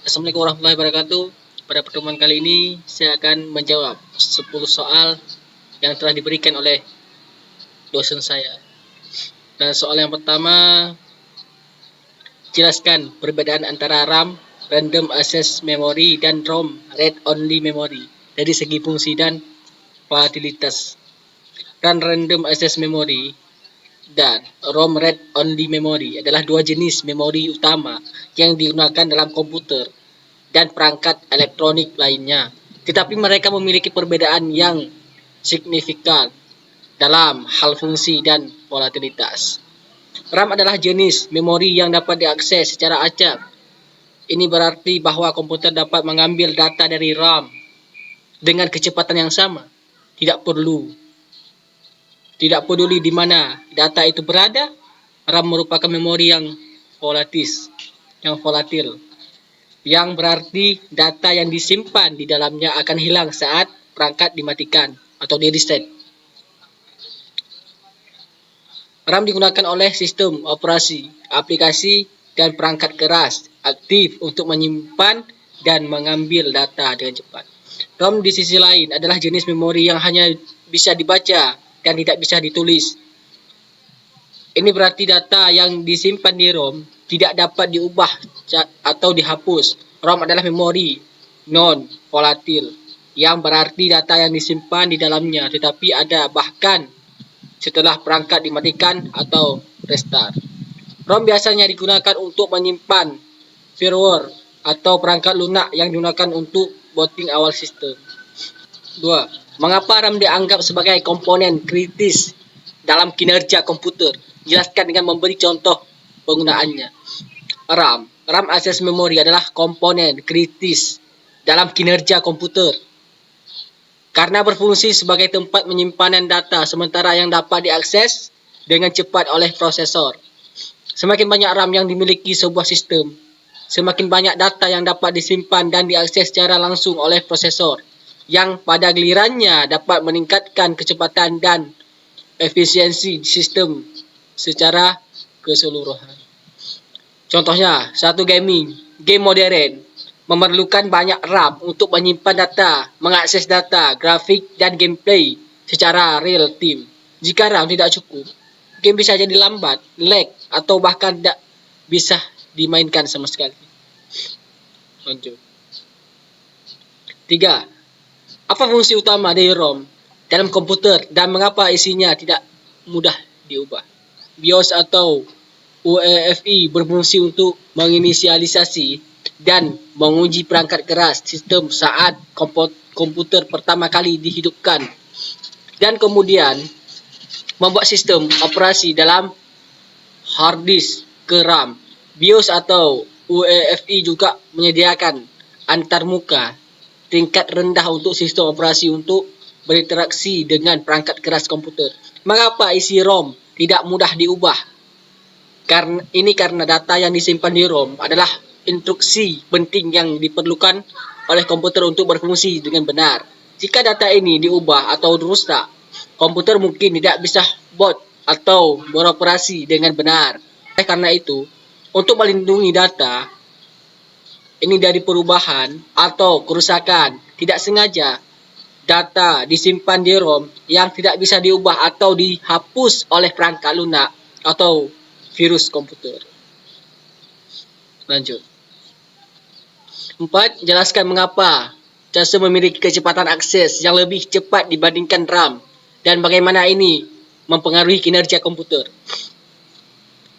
Assalamualaikum warahmatullahi wabarakatuh. Pada pertemuan kali ini saya akan menjawab 10 soal yang telah diberikan oleh dosen saya. Dan soal yang pertama, jelaskan perbedaan antara RAM, Random Access Memory, dan ROM, Read Only Memory, dari segi fungsi dan volatilitas. Random Access Memory dan ROM Read Only Memory adalah dua jenis memori utama yang digunakan dalam komputer dan perangkat elektronik lainnya. Tetapi mereka memiliki perbedaan yang signifikan dalam hal fungsi dan volatilitas. RAM adalah jenis memori yang dapat diakses secara acak. Ini berarti bahwa komputer dapat mengambil data dari RAM dengan kecepatan yang sama. Tidak peduli di mana data itu berada, RAM merupakan memori yang volatil, yang berarti data yang disimpan di dalamnya akan hilang saat perangkat dimatikan atau di-reset. RAM digunakan oleh sistem operasi, aplikasi, dan perangkat keras aktif untuk menyimpan dan mengambil data dengan cepat. ROM di sisi lain adalah jenis memori yang hanya bisa dibaca dan tidak bisa ditulis. Ini berarti data yang disimpan di ROM tidak dapat diubah atau dihapus. ROM adalah memori non-volatil, yang berarti data yang disimpan di dalamnya tetapi ada bahkan setelah perangkat dimatikan atau restart. ROM biasanya digunakan untuk menyimpan firmware atau perangkat lunak yang digunakan untuk booting awal sistem. 2. Mengapa RAM dianggap sebagai komponen kritis dalam kinerja komputer? Jelaskan dengan memberi contoh penggunaannya. RAM Access Memory adalah komponen kritis dalam kinerja komputer karena berfungsi sebagai tempat penyimpanan data sementara yang dapat diakses dengan cepat oleh prosesor. Semakin banyak RAM yang dimiliki sebuah sistem, semakin banyak data yang dapat disimpan dan diakses secara langsung oleh prosesor, yang pada gilirannya dapat meningkatkan kecepatan dan efisiensi sistem secara keseluruhan. Contohnya, game modern memerlukan banyak RAM untuk menyimpan data, mengakses data, grafik, dan gameplay secara real time. Jika RAM tidak cukup, game bisa jadi lambat, lag, atau bahkan tidak bisa dimainkan sama sekali. Lanjut. 3. Apa fungsi utama dari ROM dalam komputer dan mengapa isinya tidak mudah diubah? BIOS atau UEFI berfungsi untuk menginisialisasi dan menguji perangkat keras sistem saat komputer pertama kali dihidupkan, dan kemudian membuat sistem operasi dalam hard disk ke RAM. BIOS atau UEFI juga menyediakan antarmuka tingkat rendah untuk sistem operasi untuk berinteraksi dengan perangkat keras komputer. Mengapa isi ROM tidak mudah diubah? Karena data yang disimpan di ROM adalah instruksi penting yang diperlukan oleh komputer untuk berfungsi dengan benar. Jika data ini diubah atau rusak, komputer mungkin tidak bisa boot atau beroperasi dengan benar. Karena itu, untuk melindungi data ini dari perubahan atau kerusakan tidak sengaja, data disimpan di ROM yang tidak bisa diubah atau dihapus oleh perangkat lunak atau virus komputer. Lanjut. 4. Jelaskan mengapa cache memiliki kecepatan akses yang lebih cepat dibandingkan RAM dan bagaimana ini mempengaruhi kinerja komputer.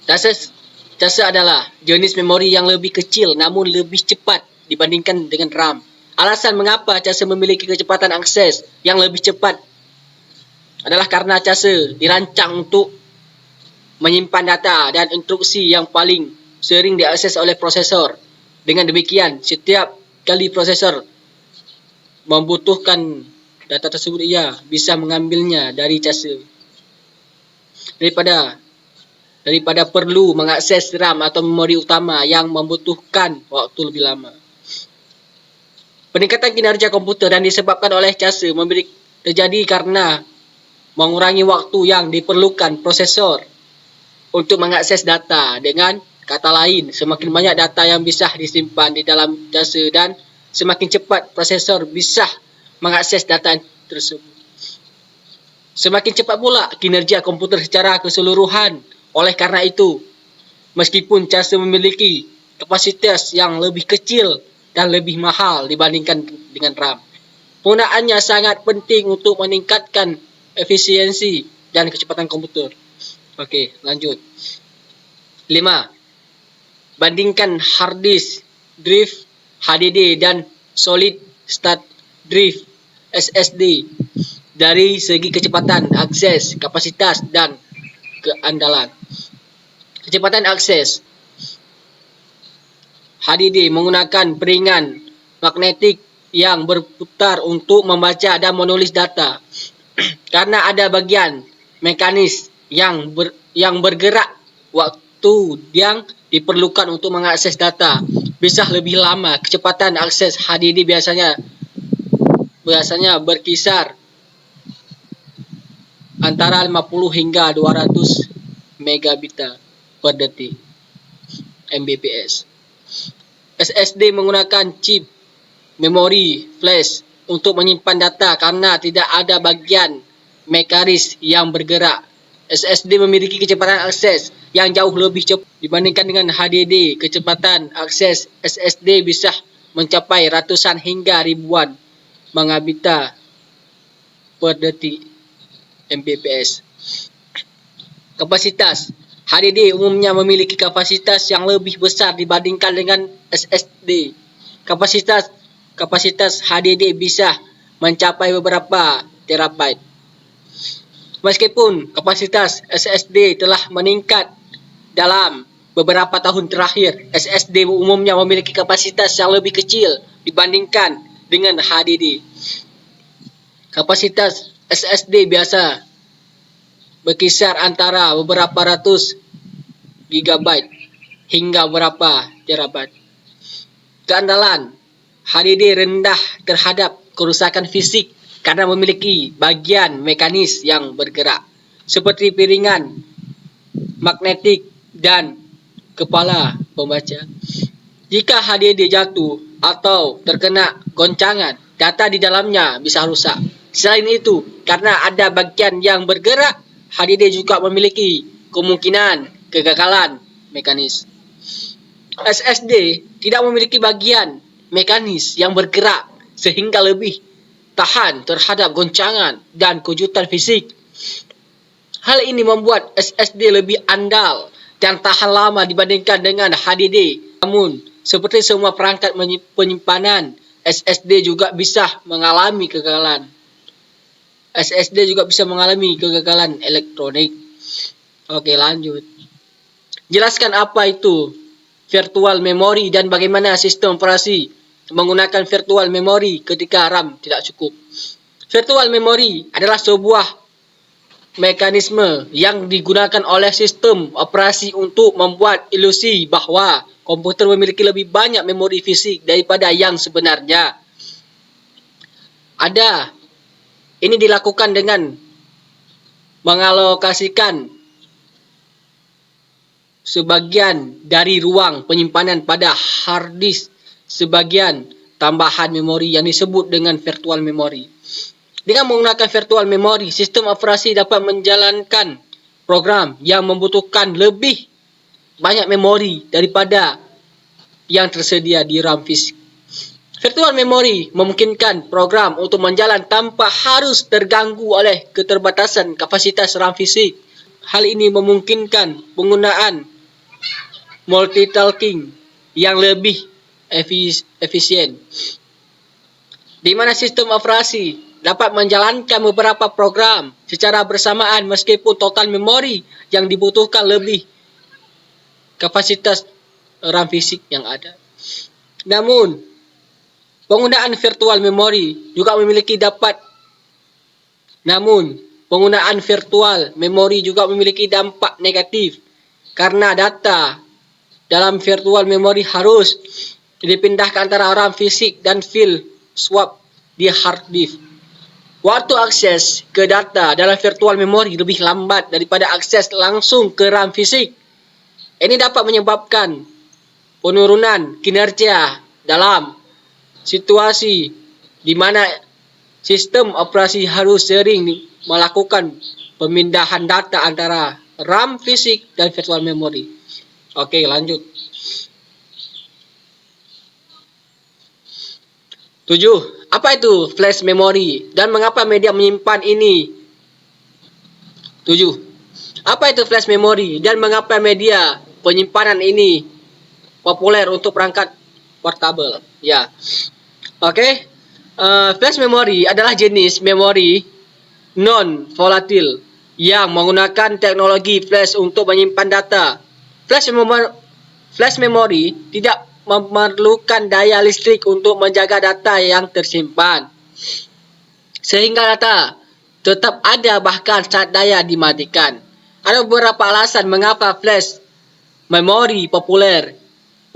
Cache adalah jenis memori yang lebih kecil namun lebih cepat dibandingkan dengan RAM. Alasan mengapa cache memiliki kecepatan akses yang lebih cepat adalah karena cache dirancang untuk menyimpan data dan instruksi yang paling sering diakses oleh prosesor. Dengan demikian, setiap kali prosesor membutuhkan data tersebut, ia bisa mengambilnya dari cache daripada perlu mengakses RAM atau memori utama yang membutuhkan waktu lebih lama. Peningkatan kinerja komputer yang disebabkan oleh cache terjadi karena mengurangi waktu yang diperlukan prosesor untuk mengakses data dengan Kata lain, semakin banyak data yang bisa disimpan di dalam cache dan semakin cepat prosesor bisa mengakses data tersebut. Semakin cepat pula kinerja komputer secara keseluruhan. Oleh karena itu, meskipun cache memiliki kapasitas yang lebih kecil dan lebih mahal dibandingkan dengan RAM, penggunaannya sangat penting untuk meningkatkan efisiensi dan kecepatan komputer. Oke, lanjut. 5. Bandingkan hard disk drive HDD dan solid state drive SSD dari segi kecepatan akses, kapasitas, dan keandalan. Kecepatan akses. HDD menggunakan piringan magnetik yang berputar untuk membaca dan menulis data. Karena ada bagian mekanis yang bergerak, waktu yang diperlukan untuk mengakses data bisa lebih lama. Kecepatan akses HDD biasanya berkisar antara 50 hingga 200 megabit per detik Mbps. SSD menggunakan chip memori flash untuk menyimpan data karena tidak ada bagian mekanis yang bergerak. SSD memiliki kecepatan akses yang jauh lebih cepat dibandingkan dengan HDD. Kecepatan akses SSD bisa mencapai ratusan hingga ribuan megabit per detik Mbps. Kapasitas. HDD umumnya memiliki kapasitas yang lebih besar dibandingkan dengan SSD. Kapasitas HDD bisa mencapai beberapa terabyte. Meskipun kapasitas SSD telah meningkat dalam beberapa tahun terakhir, SSD umumnya memiliki kapasitas yang lebih kecil dibandingkan dengan HDD. Kapasitas SSD biasa berkisar antara beberapa ratus gigabyte hingga beberapa terabyte. Keandalan. HDD rendah terhadap kerusakan fisik karena memiliki bagian mekanis yang bergerak, seperti piringan magnetik dan kepala pembaca. Jika HDD jatuh atau terkena goncangan, data di dalamnya bisa rusak. Selain itu, karena ada bagian yang bergerak, HDD juga memiliki kemungkinan kegagalan mekanis. SSD tidak memiliki bagian mekanis yang bergerak sehingga lebih tahan terhadap goncangan dan kejutan fisik. Hal ini membuat SSD lebih andal dan tahan lama dibandingkan dengan HDD. Namun, seperti semua perangkat penyimpanan, SSD juga bisa mengalami kegagalan. Elektronik. Oke, lanjut. Jelaskan apa itu virtual memory dan bagaimana sistem operasi menggunakan virtual memory ketika RAM tidak cukup. Virtual memory adalah sebuah mekanisme yang digunakan oleh sistem operasi untuk membuat ilusi bahwa komputer memiliki lebih banyak memori fisik daripada yang sebenarnya. Ini dilakukan dengan mengalokasikan sebagian dari ruang penyimpanan pada hard disk sebagian tambahan memori yang disebut dengan virtual memory. Dengan menggunakan virtual memory, sistem operasi dapat menjalankan program yang membutuhkan lebih banyak memori daripada yang tersedia di RAM fisik. Virtual memory memungkinkan program untuk menjalan tanpa harus terganggu oleh keterbatasan kapasitas RAM fisik. Hal ini memungkinkan penggunaan multitasking yang lebih efisien, di mana sistem operasi dapat menjalankan beberapa program secara bersamaan meskipun total memori yang dibutuhkan lebih kapasitas RAM fisik yang ada. Namun, penggunaan virtual memory juga memiliki dampak negatif karena data dalam virtual memory harus dipindahkan antara RAM fisik dan file swap di hard disk. Waktu akses ke data dalam virtual memory lebih lambat daripada akses langsung ke RAM fisik. Ini dapat menyebabkan penurunan kinerja dalam situasi di mana sistem operasi harus sering melakukan pemindahan data antara RAM fisik dan virtual memory. Oke, lanjut. 7. Apa itu flash memory dan mengapa media menyimpan ini? 7. Apa itu flash memory dan mengapa media penyimpanan ini populer untuk perangkat portable? Ya. Oke. Flash memory adalah jenis memori non-volatil yang menggunakan teknologi flash untuk menyimpan data. Flash memory tidak memerlukan daya listrik untuk menjaga data yang tersimpan, sehingga data tetap ada bahkan saat daya dimatikan. Ada beberapa alasan mengapa flash memory populer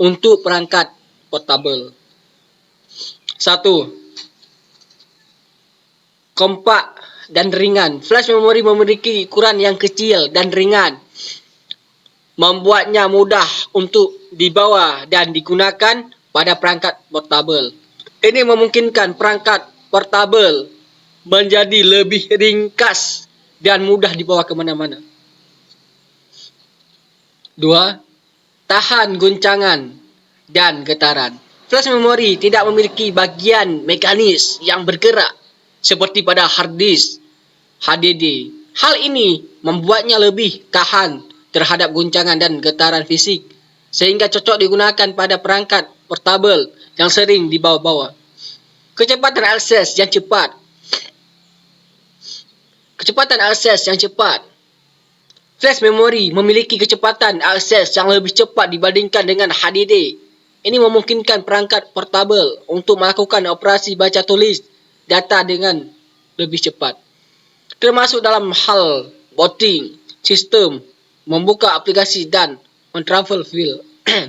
untuk perangkat portable. 1. Kompak dan ringan. Flash memory memiliki ukuran yang kecil dan ringan, membuatnya mudah untuk dibawa dan digunakan pada perangkat portable. Ini memungkinkan perangkat portable menjadi lebih ringkas dan mudah dibawa kemana-mana. 2. Tahan guncangan dan getaran. Flash memory tidak memiliki bagian mekanis yang bergerak seperti pada hard disk HDD. Hal ini membuatnya lebih tahan terhadap guncangan dan getaran fisik, sehingga cocok digunakan pada perangkat portable yang sering dibawa-bawa. Kecepatan akses yang cepat. Kecepatan akses yang cepat. Flash memory memiliki kecepatan akses yang lebih cepat dibandingkan dengan HDD. Ini memungkinkan perangkat portable untuk melakukan operasi baca tulis data dengan lebih cepat, termasuk dalam hal booting sistem, membuka aplikasi, dan mentransfer file. 4.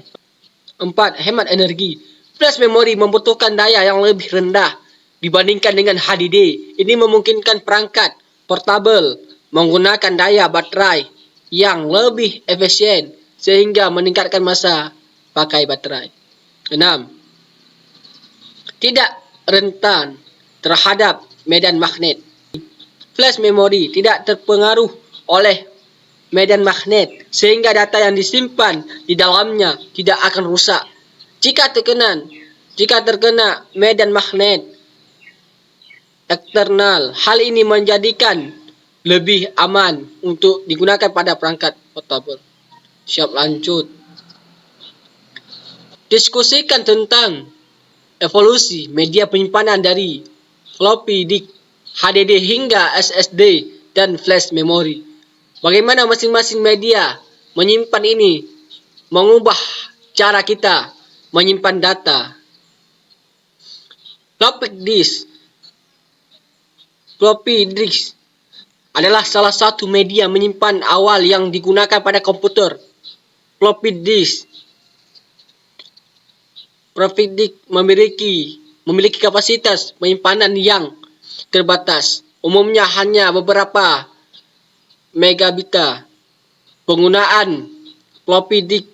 Hemat energi. Flash memory membutuhkan daya yang lebih rendah dibandingkan dengan HDD. Ini memungkinkan perangkat portable menggunakan daya baterai yang lebih efisien sehingga meningkatkan masa pakai baterai. 6. Tidak rentan terhadap medan magnet. Flash memory tidak terpengaruh oleh medan magnet, sehingga data yang disimpan di dalamnya tidak akan rusak jika terkena medan magnet eksternal. Hal ini menjadikan lebih aman untuk digunakan pada perangkat portable. Siap, lanjut. Diskusikan tentang evolusi media penyimpanan dari floppy disk, HDD hingga SSD dan flash memory. Bagaimana masing-masing media menyimpan ini mengubah cara kita menyimpan data. Floppy disk adalah salah satu media menyimpan awal yang digunakan pada komputer. Floppy disk memiliki kapasitas penyimpanan yang terbatas, umumnya hanya beberapa megabit. Penggunaan floppy disk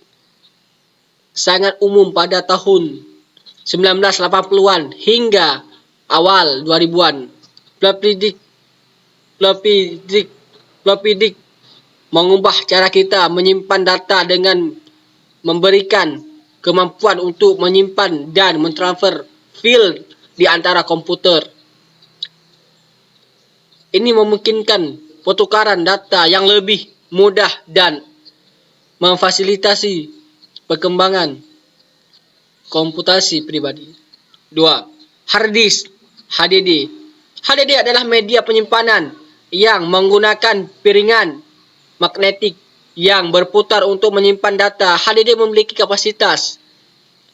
sangat umum pada tahun 1980-an hingga awal 2000-an. Floppy disk mengubah cara kita menyimpan data dengan memberikan kemampuan untuk menyimpan dan mentransfer file di antara komputer. Ini memungkinkan pertukaran data yang lebih mudah dan memfasilitasi perkembangan komputasi pribadi. 2. Hard disk HDD. HDD adalah media penyimpanan yang menggunakan piringan magnetik yang berputar untuk menyimpan data. HDD memiliki kapasitas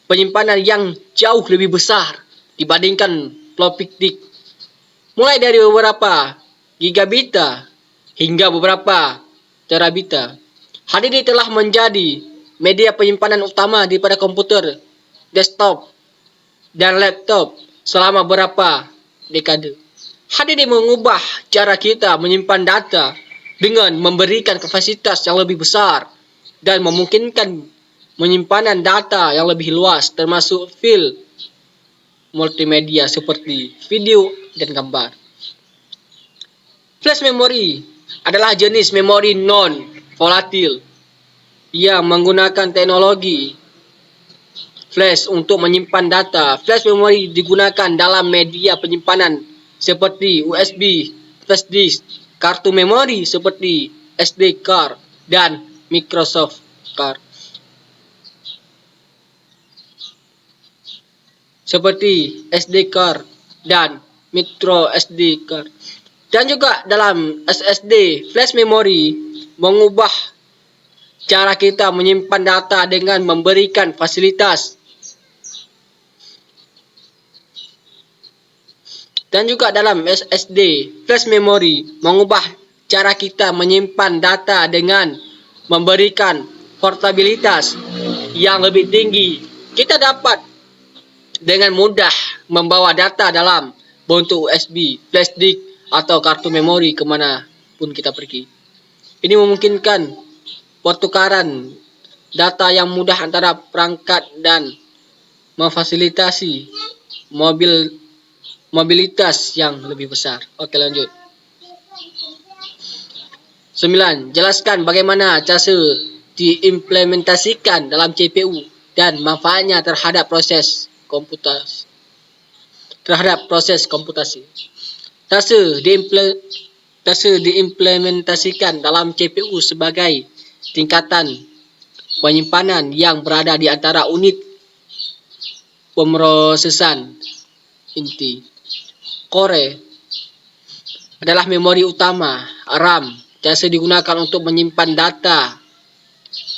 penyimpanan yang jauh lebih besar dibandingkan floppy disk, mulai dari beberapa gigabit hingga beberapa terabit. HDD telah menjadi media penyimpanan utama daripada komputer, desktop, dan laptop selama beberapa dekade. HDD mengubah cara kita menyimpan data dengan memberikan kapasitas yang lebih besar dan memungkinkan penyimpanan data yang lebih luas termasuk file multimedia seperti video dan gambar. Flash memory adalah jenis memori non-volatil yang menggunakan teknologi flash untuk menyimpan data. Flash memory digunakan dalam media penyimpanan seperti USB, flash disk, kartu memori seperti SD card, dan Microsoft card. Seperti SD card dan micro SD card. Dan juga dalam SSD, flash memory mengubah cara kita menyimpan data dengan memberikan fasilitas. Dan juga dalam SSD, flash memory mengubah cara kita menyimpan data dengan memberikan portabilitas yang lebih tinggi. Kita dapat dengan mudah membawa data dalam bentuk USB, flash disk, atau kartu memori kemana pun kita pergi. Ini memungkinkan pertukaran data yang mudah antara perangkat dan memfasilitasi mobilitas yang lebih besar. Oke, lanjut. 9. Jelaskan bagaimana cara diimplementasikan dalam CPU dan manfaatnya terhadap proses komputasi. Cara diimplementasikan dalam CPU sebagai tingkatan penyimpanan yang berada di antara unit pemrosesan inti. Core adalah memori utama. RAM biasa digunakan untuk menyimpan data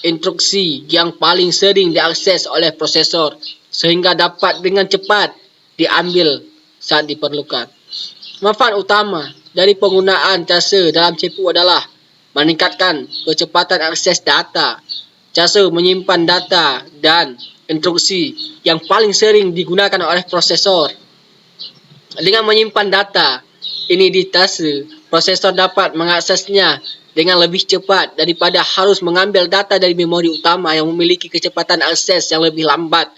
instruksi yang paling sering diakses oleh prosesor sehingga dapat dengan cepat diambil saat diperlukan. Manfaat utama dari penggunaan cara dalam CPU adalah meningkatkan kecepatan akses data. Cara menyimpan data dan instruksi yang paling sering digunakan oleh prosesor. Dengan menyimpan data ini di tase, prosesor dapat mengaksesnya dengan lebih cepat daripada harus mengambil data dari memori utama yang memiliki kecepatan akses yang lebih lambat.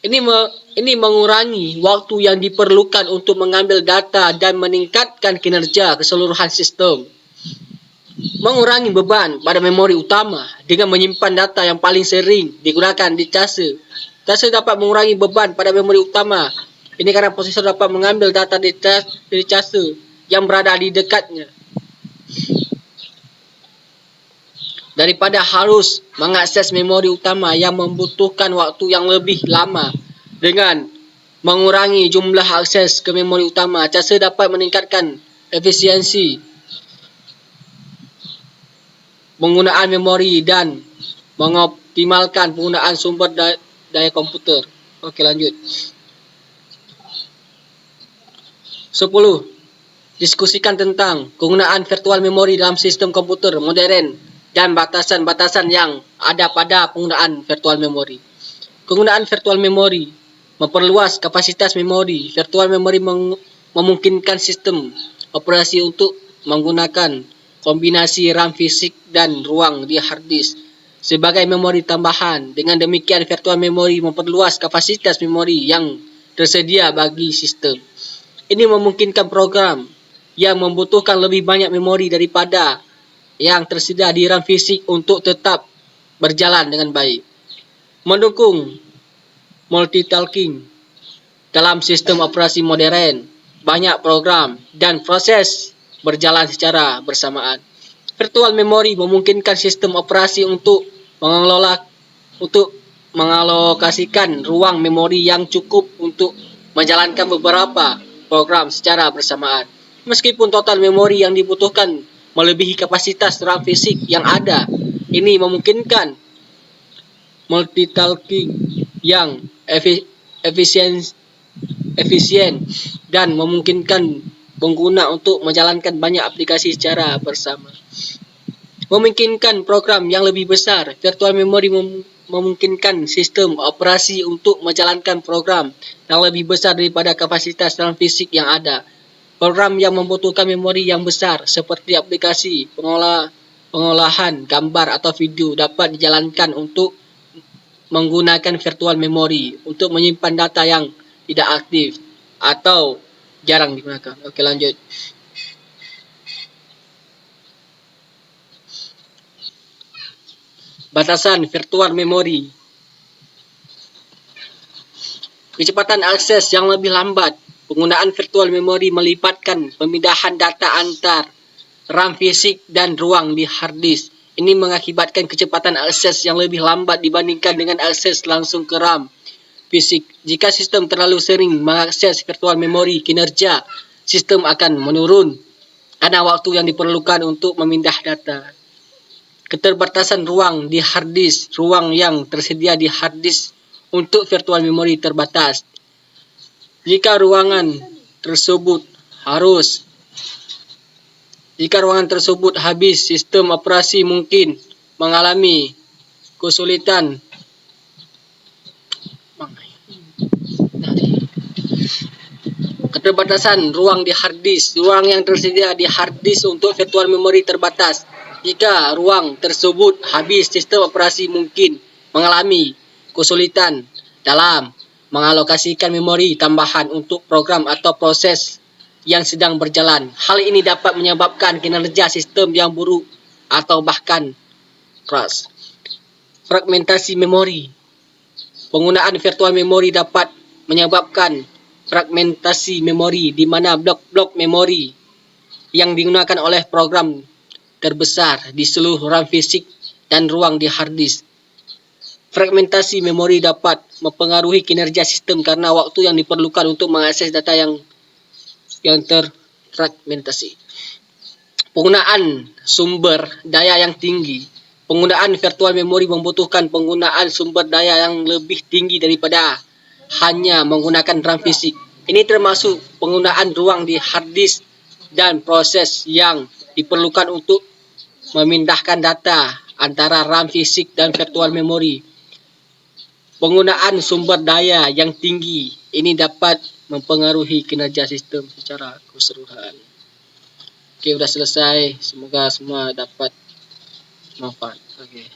Ini mengurangi waktu yang diperlukan untuk mengambil data dan meningkatkan kinerja keseluruhan sistem. Mengurangi beban pada memori utama dengan menyimpan data yang paling sering digunakan di tase. Tase dapat mengurangi beban pada memori utama. Ini karena prosesor dapat mengambil data dari tase yang berada di dekatnya, daripada harus mengakses memori utama yang membutuhkan waktu yang lebih lama. Dengan mengurangi jumlah akses ke memori utama, tase dapat meningkatkan efisiensi penggunaan memori dan mengoptimalkan penggunaan sumber daya komputer. Oke, lanjut. 10. Diskusikan tentang penggunaan virtual memory dalam sistem komputer modern dan batasan-batasan yang ada pada penggunaan virtual memory. Penggunaan virtual memory memperluas kapasitas memori. Virtual memory memungkinkan sistem operasi untuk menggunakan kombinasi RAM fisik dan ruang di hard disk sebagai memori tambahan. Dengan demikian, virtual memory memperluas kapasitas memori yang tersedia bagi sistem. Ini memungkinkan program yang membutuhkan lebih banyak memori daripada yang tersedia di RAM fisik untuk tetap berjalan dengan baik. Mendukung multitasking dalam sistem operasi modern. Banyak program dan proses berjalan secara bersamaan. Virtual memory memungkinkan sistem operasi untuk mengalokasikan ruang memori yang cukup untuk menjalankan beberapa program secara bersamaan. Meskipun total memori yang dibutuhkan melebihi kapasitas RAM fisik yang ada, ini memungkinkan multitasking yang efisien dan memungkinkan pengguna untuk menjalankan banyak aplikasi secara bersama. Memungkinkan program yang lebih besar. Virtual memory memungkinkan sistem operasi untuk menjalankan program yang lebih besar daripada kapasitas RAM fisik yang ada. Program yang membutuhkan memori yang besar seperti aplikasi pengolah pengolahan gambar atau video dapat dijalankan untuk menggunakan virtual memory untuk menyimpan data yang tidak aktif atau jarang digunakan. Oke, lanjut. Batasan virtual memory. Kecepatan akses yang lebih lambat. Penggunaan virtual memory melibatkan pemindahan data antar RAM fisik dan ruang di hard disk. Ini mengakibatkan kecepatan akses yang lebih lambat dibandingkan dengan akses langsung ke RAM fisik. Jika sistem terlalu sering mengakses virtual memory, kinerja sistem akan menurun karena waktu yang diperlukan untuk memindah data. Keterbatasan ruang di hard disk. Ruang yang tersedia di hard disk untuk virtual memory terbatas. Jika ruangan tersebut habis, sistem operasi mungkin mengalami kesulitan keterbatasan ruang di hard disk. Ruang yang tersedia di hard disk untuk virtual memory terbatas. Jika ruang tersebut habis, sistem operasi mungkin mengalami kesulitan dalam mengalokasikan memori tambahan untuk program atau proses yang sedang berjalan. Hal ini dapat menyebabkan kinerja sistem yang buruk atau bahkan crash. Fragmentasi memori. Penggunaan virtual memory dapat menyebabkan fragmentasi memori di mana blok-blok memori yang digunakan oleh program terbesar di seluruh RAM fisik dan ruang di hard disk. Fragmentasi memori dapat mempengaruhi kinerja sistem karena waktu yang diperlukan untuk mengakses data yang terfragmentasi. Penggunaan sumber daya yang tinggi. Penggunaan virtual memory membutuhkan penggunaan sumber daya yang lebih tinggi daripada hanya menggunakan RAM fisik. Ini termasuk penggunaan ruang di hard disk dan proses yang diperlukan untuk memindahkan data antara RAM fisik dan virtual memory. Penggunaan sumber daya yang tinggi ini dapat mempengaruhi kinerja sistem secara keseluruhan. Oke, sudah selesai. Semoga semua dapat manfaat. Oke.